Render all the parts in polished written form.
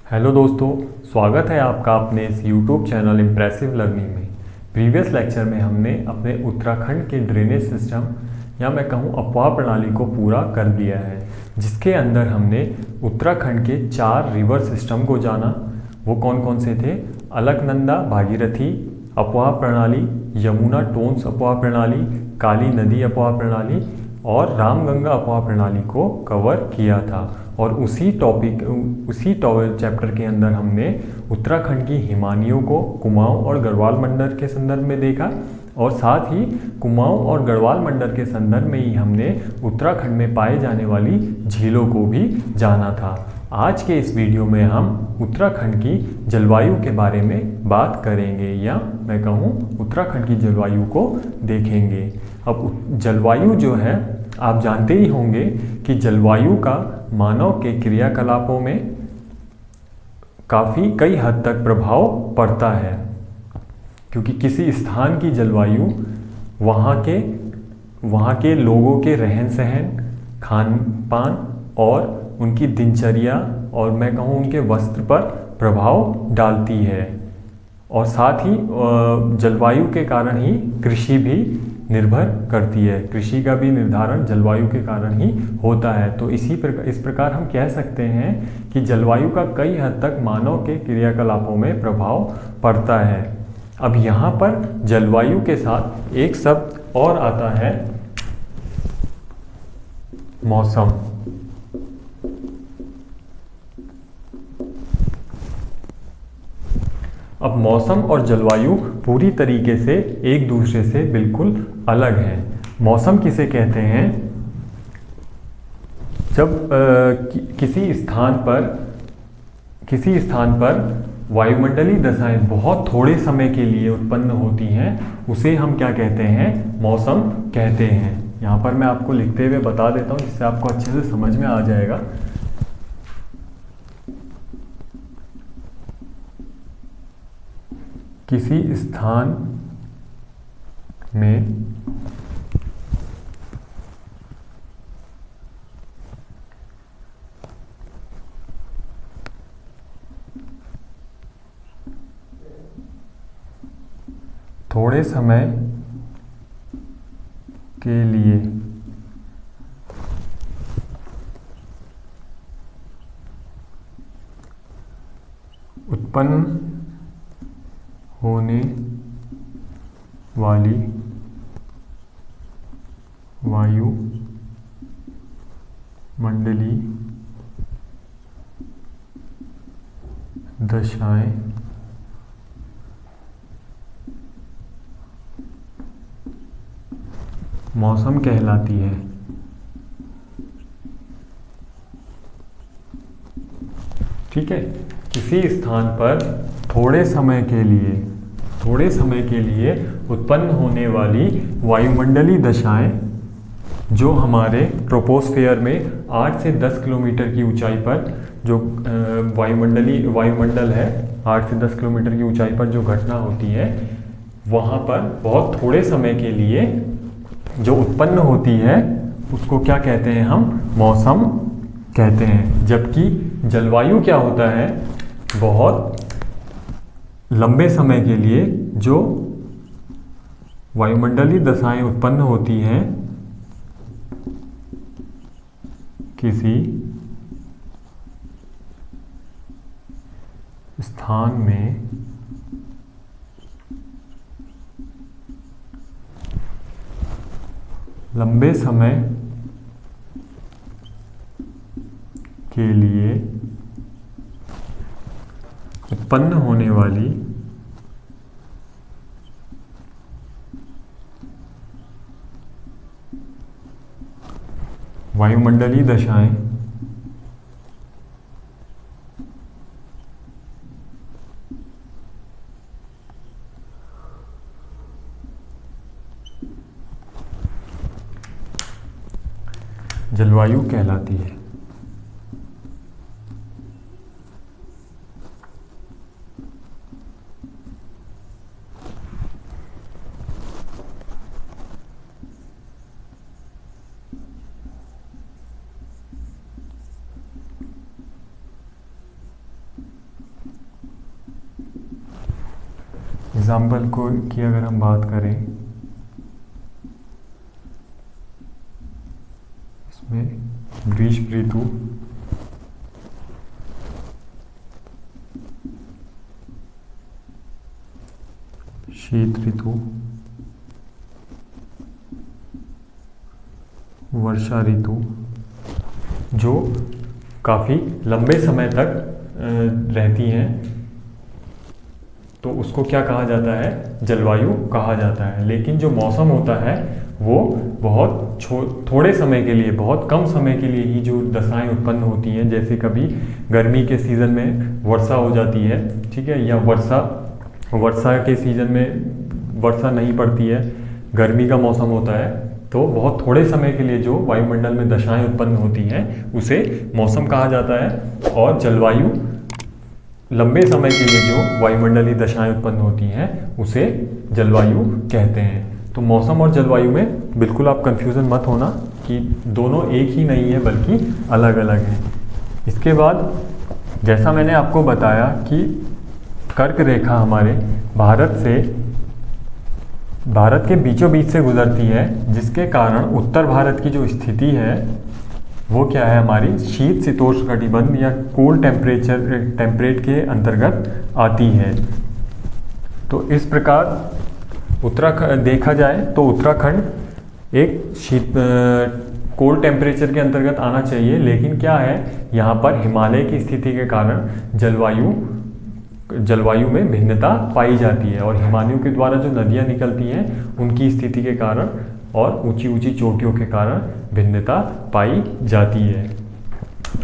Hello दोस्तों, स्वागत है आपका अपने इस YouTube चैनल इम्प्रेसिव लर्निंग में। प्रीवियस लेक्चर में हमने अपने उत्तराखंड के ड्रेनेज सिस्टम या मैं कहूँ अपवाह प्रणाली को पूरा कर लिया है, जिसके अंदर हमने उत्तराखंड के 4 रिवर सिस्टम को जाना। वो कौन कौन से थे? अलकनंदा भागीरथी अपवाह प्रणाली, यमुना टोन्स अपवाह प्रणाली, काली नदी अपवाह प्रणाली और रामगंगा अपवाह प्रणाली को कवर किया था। और उसी चैप्टर के अंदर हमने उत्तराखंड की हिमानियों को कुमाऊं और गढ़वाल मंडल के संदर्भ में देखा, और साथ ही कुमाऊं और गढ़वाल मंडल के संदर्भ में ही हमने उत्तराखंड में पाए जाने वाली झीलों को भी जाना था। आज के इस वीडियो में हम उत्तराखंड की जलवायु के बारे में बात करेंगे, या मैं कहूँ उत्तराखंड की जलवायु को देखेंगे। अब जलवायु जो है, आप जानते ही होंगे कि जलवायु का मानव के क्रियाकलापों में कई हद तक प्रभाव पड़ता है, क्योंकि किसी स्थान की जलवायु वहाँ के लोगों के रहन सहन, खान पान और उनकी दिनचर्या और मैं कहूँ उनके वस्त्र पर प्रभाव डालती है। और साथ ही जलवायु के कारण ही कृषि भी निर्भर करती है। कृषि का भी निर्धारण जलवायु के कारण ही होता है। तो इस प्रकार हम कह सकते हैं कि जलवायु का कई हद तक मानव के क्रियाकलापों में प्रभाव पड़ता है। अब यहाँ पर जलवायु के साथ एक शब्द और आता है, मौसम। अब मौसम और जलवायु पूरी तरीके से एक दूसरे से बिल्कुल अलग है। मौसम किसे कहते हैं? जब किसी स्थान पर वायुमंडलीय दशाएं बहुत थोड़े समय के लिए उत्पन्न होती हैं, उसे हम क्या कहते हैं? मौसम कहते हैं। यहाँ पर मैं आपको लिखते हुए बता देता हूँ, जिससे आपको अच्छे से समझ में आ जाएगा। किसी स्थान में थोड़े समय के लिए उत्पन्न होने वाली वायुमंडलीय दशाएं मौसम कहलाती है। ठीक है, किसी स्थान पर थोड़े समय के लिए उत्पन्न होने वाली वायुमंडलीय दशाएं, जो हमारे ट्रोपोस्फेयर में 8 से 10 किलोमीटर की ऊंचाई पर जो वायुमंडल है, 8 से 10 किलोमीटर की ऊंचाई पर जो घटना होती है, वहाँ पर बहुत थोड़े समय के लिए जो उत्पन्न होती है, उसको क्या कहते हैं? हम मौसम कहते हैं। जबकि जलवायु क्या होता है? बहुत लंबे समय के लिए जो वायुमंडलीय दशाएं उत्पन्न होती हैं किसी स्थान में, लंबे समय के लिए उत्पन्न होने वाली वायुमंडलीय दशाएं जलवायु कहलाती है। एग्जाम्पल को की अगर हम बात करें, इसमें ग्रीष्म ऋतु, शीत ऋतु, वर्षा ऋतु, जो काफ़ी लंबे समय तक रहती हैं, तो उसको क्या कहा जाता है, जलवायु कहा जाता है। लेकिन जो मौसम होता है वो बहुत थोड़े समय के लिए, बहुत कम समय के लिए ही जो दशाएं उत्पन्न होती हैं, जैसे कभी गर्मी के सीज़न में वर्षा हो जाती है, ठीक है, या वर्षा के सीज़न में वर्षा नहीं पड़ती है, गर्मी का मौसम होता है, तो बहुत थोड़े समय के लिए जो वायुमंडल में दशाएं उत्पन्न होती हैं उसे मौसम कहा जाता है। और जलवायु लंबे समय के लिए जो वायुमंडलीय दशाएं उत्पन्न होती हैं उसे जलवायु कहते हैं। तो मौसम और जलवायु में बिल्कुल आप कंफ्यूजन मत होना कि दोनों एक ही नहीं है बल्कि अलग अलग हैं। इसके बाद जैसा मैंने आपको बताया कि कर्क रेखा हमारे भारत के बीचों बीच से गुजरती है, जिसके कारण उत्तर भारत की जो स्थिति है वो क्या है, हमारी शीत शीतोष्ण कटिबंध या कोल्ड टेम्परेट के अंतर्गत आती है। तो इस प्रकार उत्तराखंड देखा जाए तो उत्तराखंड एक कोल्ड टेम्परेचर के अंतर्गत आना चाहिए, लेकिन क्या है, यहाँ पर हिमालय की स्थिति के कारण जलवायु में भिन्नता पाई जाती है, और हिमालयों के द्वारा जो नदियाँ निकलती हैं उनकी स्थिति के कारण और ऊंची ऊंची चोटियों के कारण भिन्नता पाई जाती है।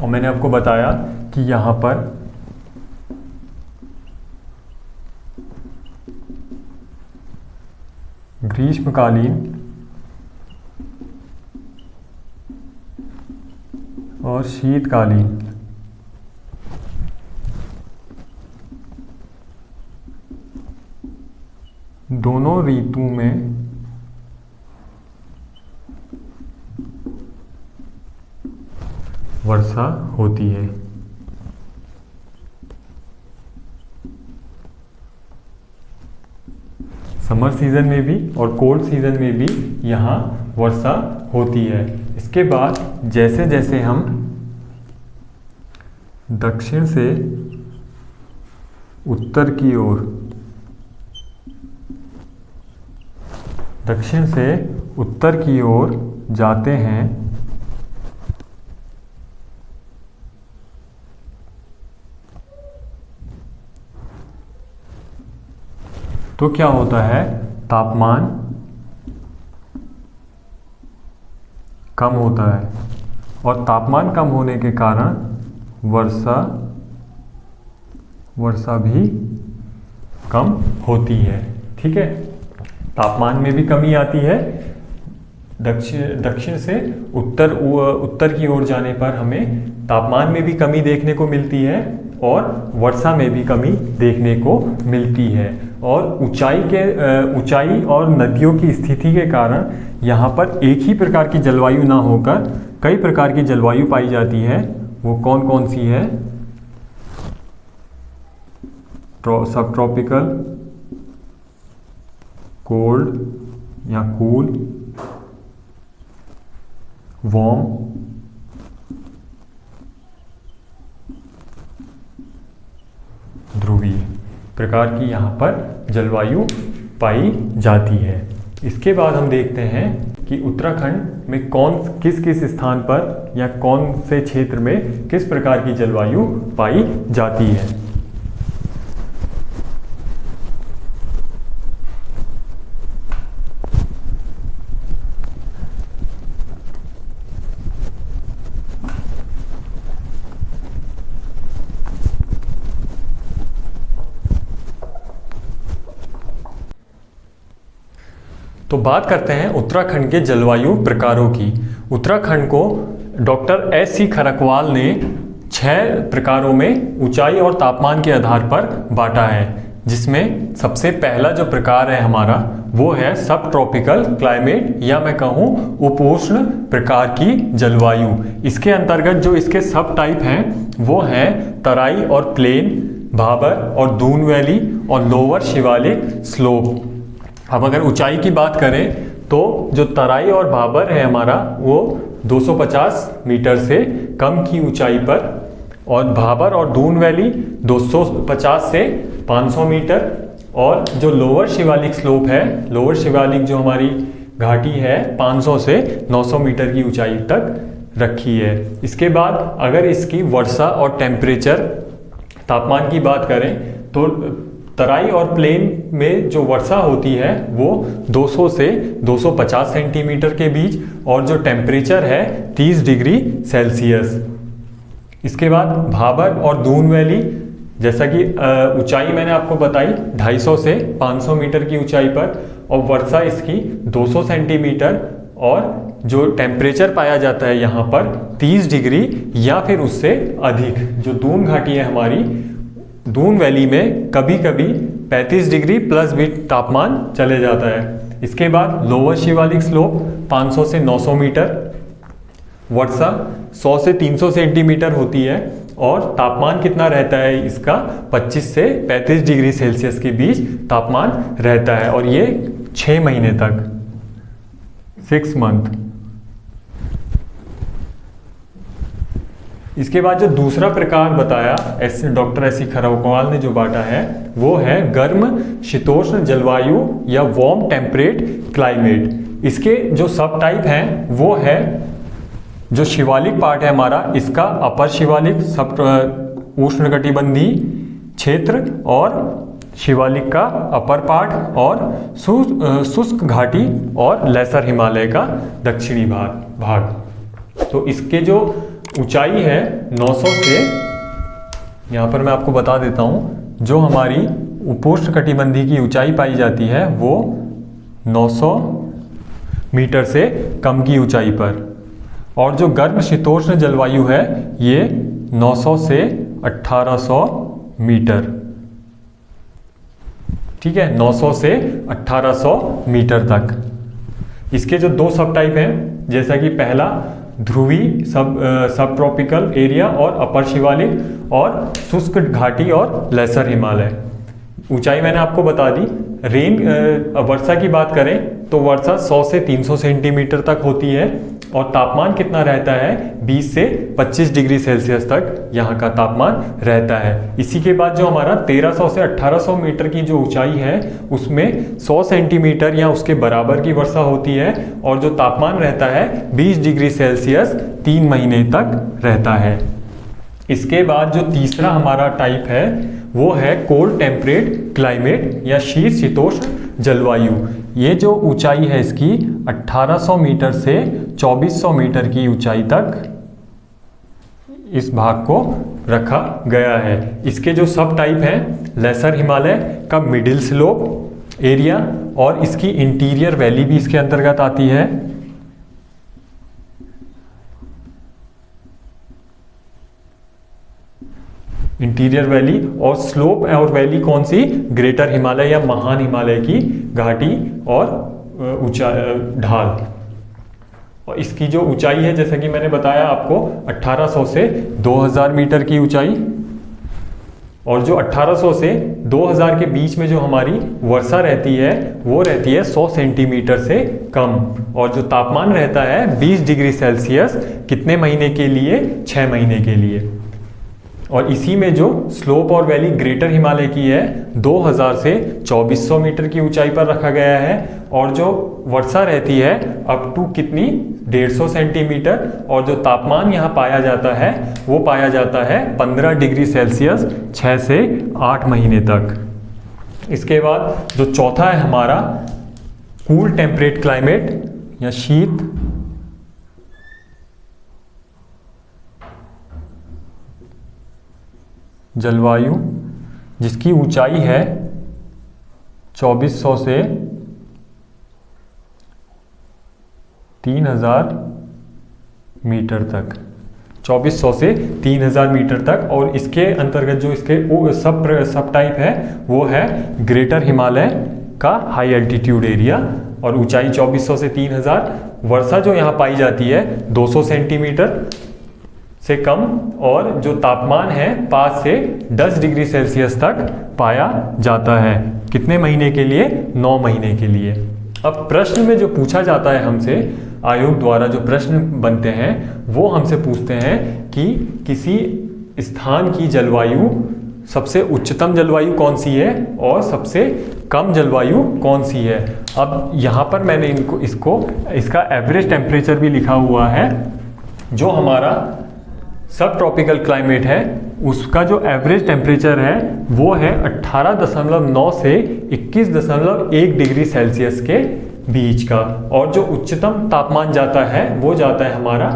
और मैंने आपको बताया कि यहाँ पर ग्रीष्मकालीन और शीतकालीन दोनों ऋतु में वर्षा होती है। समर सीजन में भी और कोल्ड सीजन में भी यहाँ वर्षा होती है। इसके बाद जैसे जैसे हम दक्षिण से उत्तर की ओर जाते हैं तो क्या होता है, तापमान कम होता है, और तापमान कम होने के कारण वर्षा भी कम होती है। ठीक है, तापमान में भी कमी आती है। दक्षिण से उत्तर की ओर जाने पर हमें तापमान में भी कमी देखने को मिलती है और वर्षा में भी कमी देखने को मिलती है। और ऊंचाई और नदियों की स्थिति के कारण यहाँ पर एक ही प्रकार की जलवायु ना होकर कई प्रकार की जलवायु पाई जाती है। वो कौन कौन सी है? सब ट्रॉपिकल, कोल्ड या कूल, वार्म, ध्रुवीय प्रकार की यहाँ पर जलवायु पाई जाती है। इसके बाद हम देखते हैं कि उत्तराखंड में किस किस स्थान पर या कौन से क्षेत्र में किस प्रकार की जलवायु पाई जाती है। तो बात करते हैं उत्तराखंड के जलवायु प्रकारों की। उत्तराखंड को डॉक्टर S.C. खरकवाल ने 6 प्रकारों में ऊंचाई और तापमान के आधार पर बांटा है, जिसमें सबसे पहला जो प्रकार है हमारा वो है सब ट्रॉपिकल क्लाइमेट या मैं कहूँ उपोष्ण प्रकार की जलवायु। इसके अंतर्गत जो इसके सब टाइप हैं वो हैं तराई और प्लेन, भाबर और दून वैली और लोअर शिवालिक स्लोप। अब अगर ऊंचाई की बात करें तो जो तराई और भाबर है हमारा वो 250 मीटर से कम की ऊंचाई पर, और भाबर और दून वैली 250 से 500 मीटर, और जो लोअर शिवालिक स्लोप है, लोअर शिवालिक जो हमारी घाटी है 500 से 900 मीटर की ऊंचाई तक रखी है। इसके बाद अगर इसकी वर्षा और टेम्परेचर तापमान की बात करें तो तराई और प्लेन में जो वर्षा होती है वो 200 से 250 सेंटीमीटर के बीच, और जो टेम्परेचर है 30 डिग्री सेल्सियस। इसके बाद भाबर और दून वैली, जैसा कि ऊंचाई मैंने आपको बताई 250 से 500 मीटर की ऊंचाई पर, और वर्षा इसकी 200 सेंटीमीटर, और जो टेम्परेचर पाया जाता है यहाँ पर 30 डिग्री या फिर उससे अधिक। जो दून घाटी है हमारी, दून वैली में कभी कभी 35 डिग्री प्लस भी तापमान चले जाता है। इसके बाद लोअर शिवालिक स्लोप 500 से 900 मीटर, वर्षा 100 से 300 सेंटीमीटर होती है, और तापमान कितना रहता है इसका 25 से 35 डिग्री सेल्सियस के बीच तापमान रहता है, और ये 6 महीने तक, 6 मंथ। इसके बाद जो दूसरा प्रकार बताया डॉक्टर एस सी खरौकवाल ने जो बांटा है वो है गर्म शीतोष्ण जलवायु या वार्म टेम्परेट क्लाइमेट। इसके जो सब टाइप हैं वो है, जो शिवालिक पार्ट है हमारा इसका अपर शिवालिक सब उष्णकटिबंधीय क्षेत्र, और शिवालिक का अपर पार्ट, और शुष्क घाटी और लेसर हिमालय का दक्षिणी भाग। तो इसके जो ऊंचाई है 900 से, यहाँ पर मैं आपको बता देता हूँ, जो हमारी उपोष्णकटिबंधीय की ऊंचाई पाई जाती है वो 900 मीटर से कम की ऊंचाई पर, और जो गर्म शीतोष्ण जलवायु है ये 900 से 1800 मीटर। ठीक है, 900 से 1800 मीटर तक। इसके जो दो सब टाइप हैं, जैसा कि पहला ध्रुवी सब ट्रॉपिकल एरिया और अपर शिवालिक, और शुष्क घाटी और लेसर हिमालय। ऊंचाई मैंने आपको बता दी। रेन वर्षा की बात करें तो वर्षा 100 से 300 सेंटीमीटर तक होती है, और तापमान कितना रहता है 20 से 25 डिग्री सेल्सियस तक यहाँ का तापमान रहता है। इसी के बाद जो हमारा 1300 से 1800 मीटर की जो ऊंचाई है उसमें 100 सेंटीमीटर या उसके बराबर की वर्षा होती है, और जो तापमान रहता है 20 डिग्री सेल्सियस 3 महीने तक रहता है। इसके बाद जो तीसरा हमारा टाइप है वो है कोल्ड टेम्परेट क्लाइमेट या शीत शीतोष्ण जलवायु। ये जो ऊंचाई है इसकी 1800 मीटर से 2400 मीटर की ऊंचाई तक इस भाग को रखा गया है। इसके जो सब टाइप हैं, लेसर हिमालय का मिडिल स्लोप एरिया, और इसकी इंटीरियर वैली भी इसके अंतर्गत आती है। इंटीरियर वैली, और स्लोप और वैली कौन सी, ग्रेटर हिमालय या महान हिमालय की घाटी और ऊंचा ढाल। और इसकी जो ऊंचाई है जैसा कि मैंने बताया आपको 1800 से 2000 मीटर की ऊंचाई, और जो 1800 से 2000 के बीच में जो हमारी वर्षा रहती है वो रहती है 100 सेंटीमीटर से कम, और जो तापमान रहता है 20 डिग्री सेल्सियस कितने महीने के लिए, 6 महीने के लिए। और इसी में जो स्लोप और वैली ग्रेटर हिमालय की है 2000 से 2400 मीटर की ऊंचाई पर रखा गया है, और जो वर्षा रहती है अप टू कितनी 150 सेंटीमीटर, और जो तापमान यहाँ पाया जाता है वो पाया जाता है 15 डिग्री सेल्सियस 6 से 8 महीने तक। इसके बाद जो चौथा है हमारा कूल टेम्परेट क्लाइमेट या शीत जलवायु, जिसकी ऊंचाई है 2400 से 3000 मीटर तक, 2400 से 3000 मीटर तक। और इसके अंतर्गत जो इसके सब टाइप है वो है ग्रेटर हिमालय का हाई एल्टीट्यूड एरिया, और ऊंचाई 2400 से 3000। वर्षा जो यहाँ पाई जाती है 200 सेंटीमीटर से कम और जो तापमान है 5 से 10 डिग्री सेल्सियस तक पाया जाता है। कितने महीने के लिए? 9 महीने के लिए। अब प्रश्न में जो पूछा जाता है हमसे, आयोग द्वारा जो प्रश्न बनते हैं वो हमसे पूछते हैं कि किसी स्थान की जलवायु सबसे उच्चतम जलवायु कौन सी है और सबसे कम जलवायु कौन सी है। अब यहाँ पर मैंने इसका एवरेज टेम्परेचर भी लिखा हुआ है। जो हमारा सब ट्रॉपिकल क्लाइमेट है उसका जो एवरेज टेम्परेचर है वो है 18.9 से 21.1 डिग्री सेल्सियस के बीच का, और जो उच्चतम तापमान जाता है वो जाता है हमारा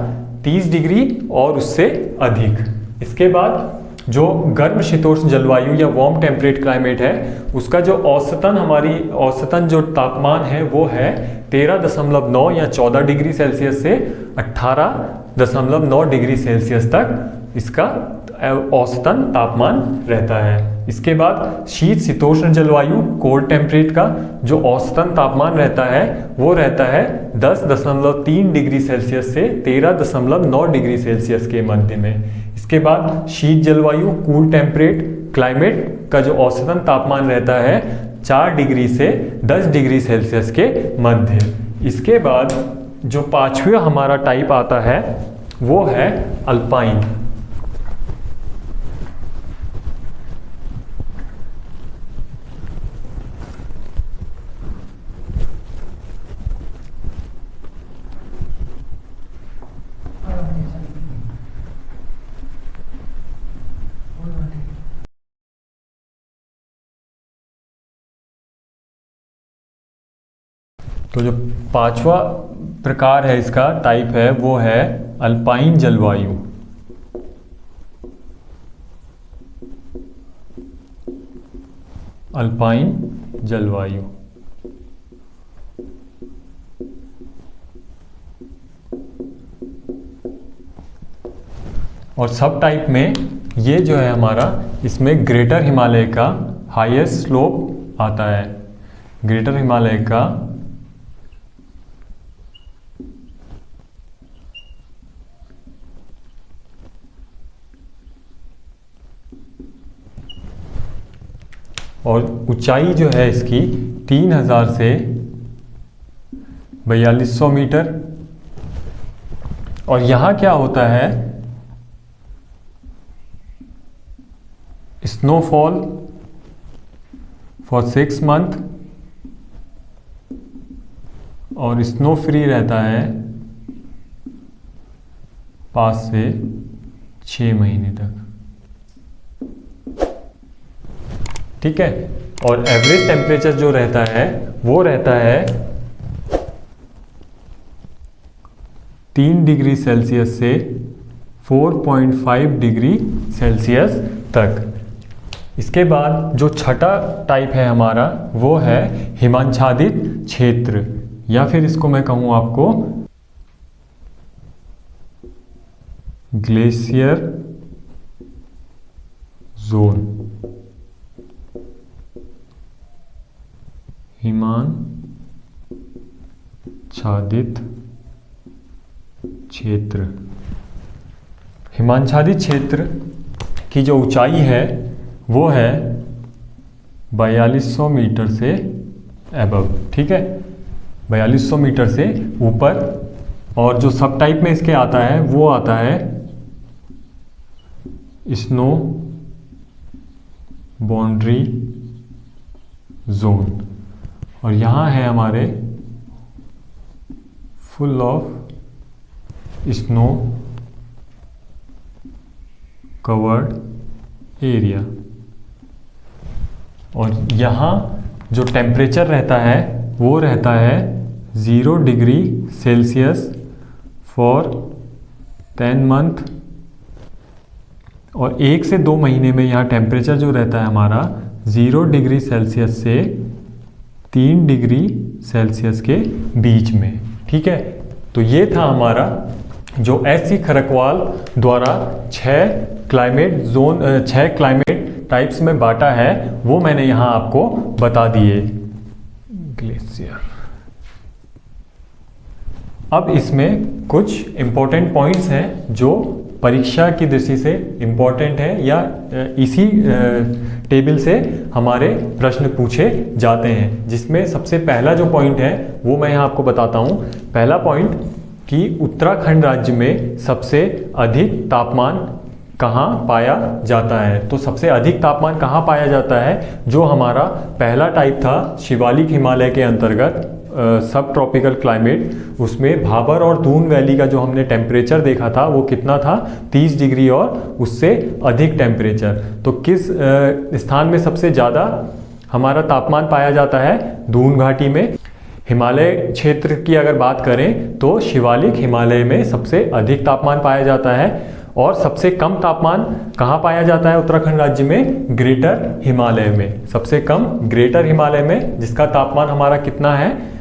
30 डिग्री और उससे अधिक। इसके बाद जो गर्म शीतोष्ण जलवायु या वार्म टेम्परेट क्लाइमेट है उसका जो औसतन जो तापमान है वो है 13.9 या 14 डिग्री सेल्सियस से 18.9 डिग्री सेल्सियस तक इसका औसतन तापमान रहता है। इसके बाद शीत शीतोष्ण जलवायु कोल्ड टेम्परेट का जो औसतन तापमान रहता है वो रहता है 10.3 डिग्री सेल्सियस से 13.9 डिग्री सेल्सियस के मध्य में। इसके बाद शीत जलवायु कूल टेम्परेट क्लाइमेट का जो औसतन तापमान रहता है 4 डिग्री से 10 डिग्री सेल्सियस के मध्य। इसके बाद जो पांचवा हमारा टाइप आता है वो है अल्पाइन। तो जो पांचवा प्रकार है इसका टाइप है वो है अल्पाइन जलवायु। अल्पाइन जलवायु और सब टाइप में ये जो है हमारा इसमें ग्रेटर हिमालय का हाईएस्ट स्लोप आता है। ग्रेटर हिमालय का और ऊंचाई जो है इसकी 3000 से 4200 मीटर। और यहाँ क्या होता है, स्नोफॉल फॉर 6 मंथ और स्नो फ्री रहता है 5 से 6 महीने तक। ठीक है। और एवरेज टेम्परेचर जो रहता है वो रहता है 3 डिग्री सेल्सियस से 4.5 डिग्री सेल्सियस तक। इसके बाद जो छठा टाइप है हमारा वो है हिमाच्छादित क्षेत्र, या फिर इसको मैं कहूँ आपको ग्लेशियर जोन। हिमाच्छादित क्षेत्र। हिमाच्छादित क्षेत्र की जो ऊंचाई है वो है 4200 मीटर से एबव। ठीक है, 4200 मीटर से ऊपर। और जो सब टाइप में इसके आता है वो आता है स्नो बाउंड्री जोन, और यहाँ है हमारे full of snow covered area. और यहाँ जो टेम्परेचर रहता है वो रहता है 0 डिग्री सेल्सियस फॉर 10 मंथ। और 1 से 2 महीने में यहाँ टेम्परेचर जो रहता है हमारा 0 डिग्री सेल्सियस से 3 डिग्री सेल्सियस के बीच में। ठीक है, तो ये था हमारा जो एस.सी. खरकवाल द्वारा 6 क्लाइमेट टाइप्स में बांटा है वो मैंने यहाँ आपको बता दिए। ग्लेशियर। अब इसमें कुछ इम्पोर्टेंट पॉइंट्स हैं जो परीक्षा की दृष्टि से इम्पॉर्टेंट है या इसी टेबल से हमारे प्रश्न पूछे जाते हैं, जिसमें सबसे पहला जो पॉइंट है वो मैं यहाँ आपको बताता हूँ। पहला पॉइंट कि उत्तराखंड राज्य में सबसे अधिक तापमान कहाँ पाया जाता है। तो सबसे अधिक तापमान कहाँ पाया जाता है, जो हमारा पहला टाइप था शिवालिक हिमालय के अंतर्गत सब ट्रॉपिकल क्लाइमेट, उसमें भाबर और दून वैली का जो हमने टेम्परेचर देखा था वो कितना था, 30 डिग्री और उससे अधिक टेम्परेचर। तो किस स्थान में सबसे ज़्यादा हमारा तापमान पाया जाता है, दून घाटी में। हिमालय क्षेत्र की अगर बात करें तो शिवालिक हिमालय में सबसे अधिक तापमान पाया जाता है, और सबसे कम तापमान कहाँ पाया जाता है उत्तराखंड राज्य में, ग्रेटर हिमालय में। सबसे कम ग्रेटर हिमालय में, जिसका तापमान हमारा कितना है,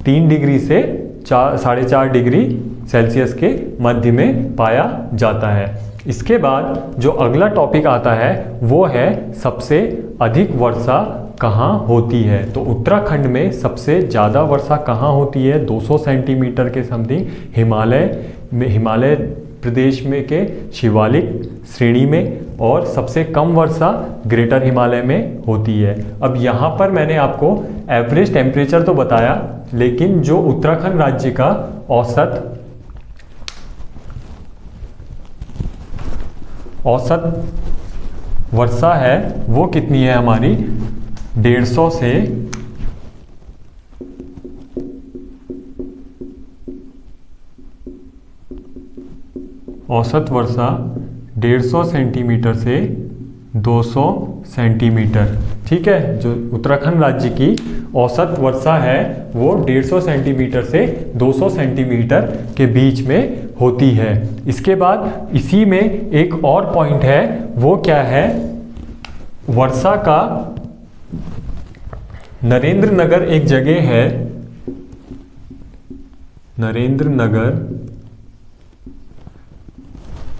3 डिग्री से 4.5 डिग्री सेल्सियस के मध्य में पाया जाता है। इसके बाद जो अगला टॉपिक आता है वो है सबसे अधिक वर्षा कहाँ होती है। तो उत्तराखंड में सबसे ज़्यादा वर्षा कहाँ होती है, 200 सेंटीमीटर के समथिंग हिमालय प्रदेश में के शिवालिक श्रेणी में, और सबसे कम वर्षा ग्रेटर हिमालय में होती है। अब यहाँ पर मैंने आपको एवरेज टेम्परेचर तो बताया, लेकिन जो उत्तराखंड राज्य का औसत वर्षा है वो कितनी है हमारी, 150 से औसत वर्षा 150 सेंटीमीटर से 200 सेंटीमीटर। ठीक है, जो उत्तराखंड राज्य की औसत वर्षा है वो 150 सेंटीमीटर से 200 सेंटीमीटर के बीच में होती है। इसके बाद इसी में एक और पॉइंट है, वो क्या है, वर्षा का नरेंद्र नगर एक जगह है,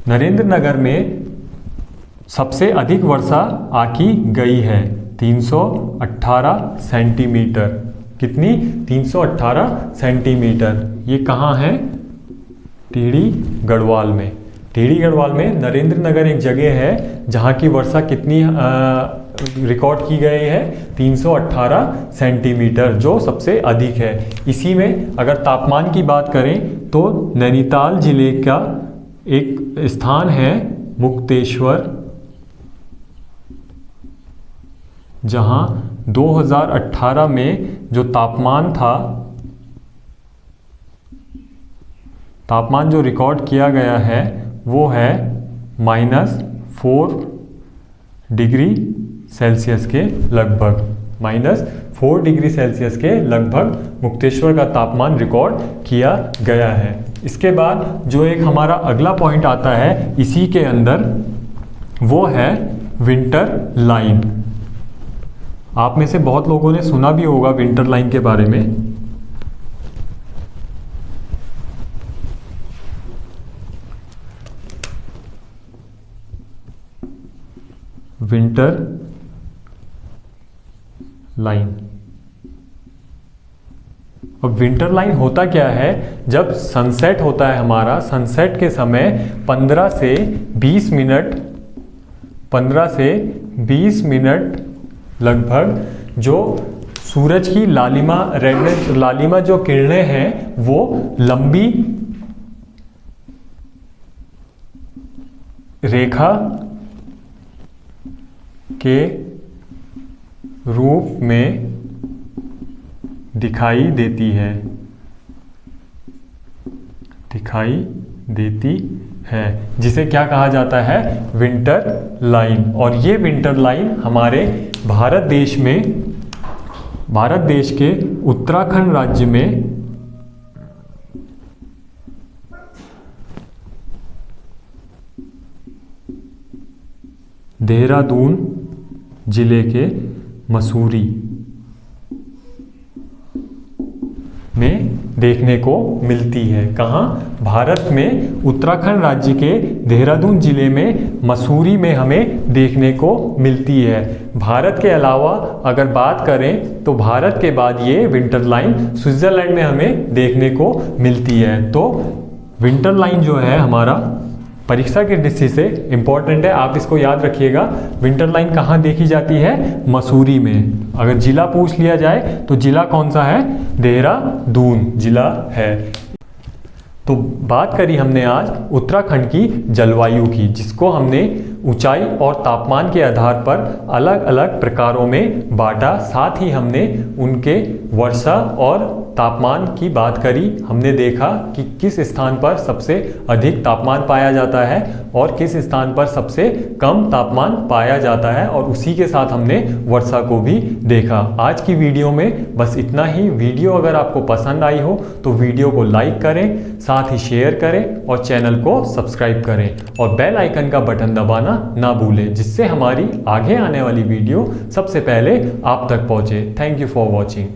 नरेंद्र नगर में सबसे अधिक वर्षा आकी गई है, 318 सेंटीमीटर। कितनी, 318 सेंटीमीटर। ये कहाँ है, टिहरी गढ़वाल में। टिहरी गढ़वाल में नरेंद्र नगर एक जगह है जहाँ की वर्षा कितनी रिकॉर्ड की गई है, 318 सेंटीमीटर, जो सबसे अधिक है। इसी में अगर तापमान की बात करें तो नैनीताल जिले का एक स्थान है मुक्तेश्वर, जहां 2018 में जो तापमान जो रिकॉर्ड किया गया है वो है -4 डिग्री सेल्सियस के लगभग, -4 डिग्री सेल्सियस के लगभग मुक्तेश्वर का तापमान रिकॉर्ड किया गया है। इसके बाद जो एक हमारा अगला पॉइंट आता है इसी के अंदर, वो है विंटर लाइन। आप में से बहुत लोगों ने सुना भी होगा विंटर लाइन के बारे में। Winter line. अब विंटर लाइन होता क्या है, जब सनसेट होता है हमारा, सनसेट के समय 15 से 20 मिनट लगभग जो सूरज की लालिमा जो किरणें हैं वो लंबी रेखा के रूप में दिखाई देती है, जिसे क्या कहा जाता है, विंटर लाइन। और ये विंटर लाइन हमारे भारत देश के उत्तराखंड राज्य में देहरादून जिले के मसूरी में देखने को मिलती है। कहाँ, भारत में उत्तराखंड राज्य के देहरादून जिले में मसूरी में हमें देखने को मिलती है। भारत के अलावा अगर बात करें तो भारत के बाद ये विंटर लाइन स्विट्जरलैंड में हमें देखने को मिलती है। तो विंटर लाइन जो है हमारा परीक्षा की दृष्टि से इम्पोर्टेंट है, आप इसको याद रखिएगा। विंटर लाइन कहाँ देखी जाती है? मसूरी में। अगर जिला पूछ लिया जाए तो जिला कौन सा है? देहरादून जिला है। तो बात करी हमने आज उत्तराखंड की जलवायु की, जिसको हमने ऊंचाई और तापमान के आधार पर अलग अलग प्रकारों में बांटा। साथ ही हमने उनके वर्षा और तापमान की बात करी। हमने देखा कि किस स्थान पर सबसे अधिक तापमान पाया जाता है और किस स्थान पर सबसे कम तापमान पाया जाता है, और उसी के साथ हमने वर्षा को भी देखा। आज की वीडियो में बस इतना ही। वीडियो अगर आपको पसंद आई हो तो वीडियो को लाइक करें, साथ ही शेयर करें और चैनल को सब्सक्राइब करें और बेल आइकन का बटन दबाना ना भूलें, जिससे हमारी आगे आने वाली वीडियो सबसे पहले आप तक पहुंचे। Thank you for watching.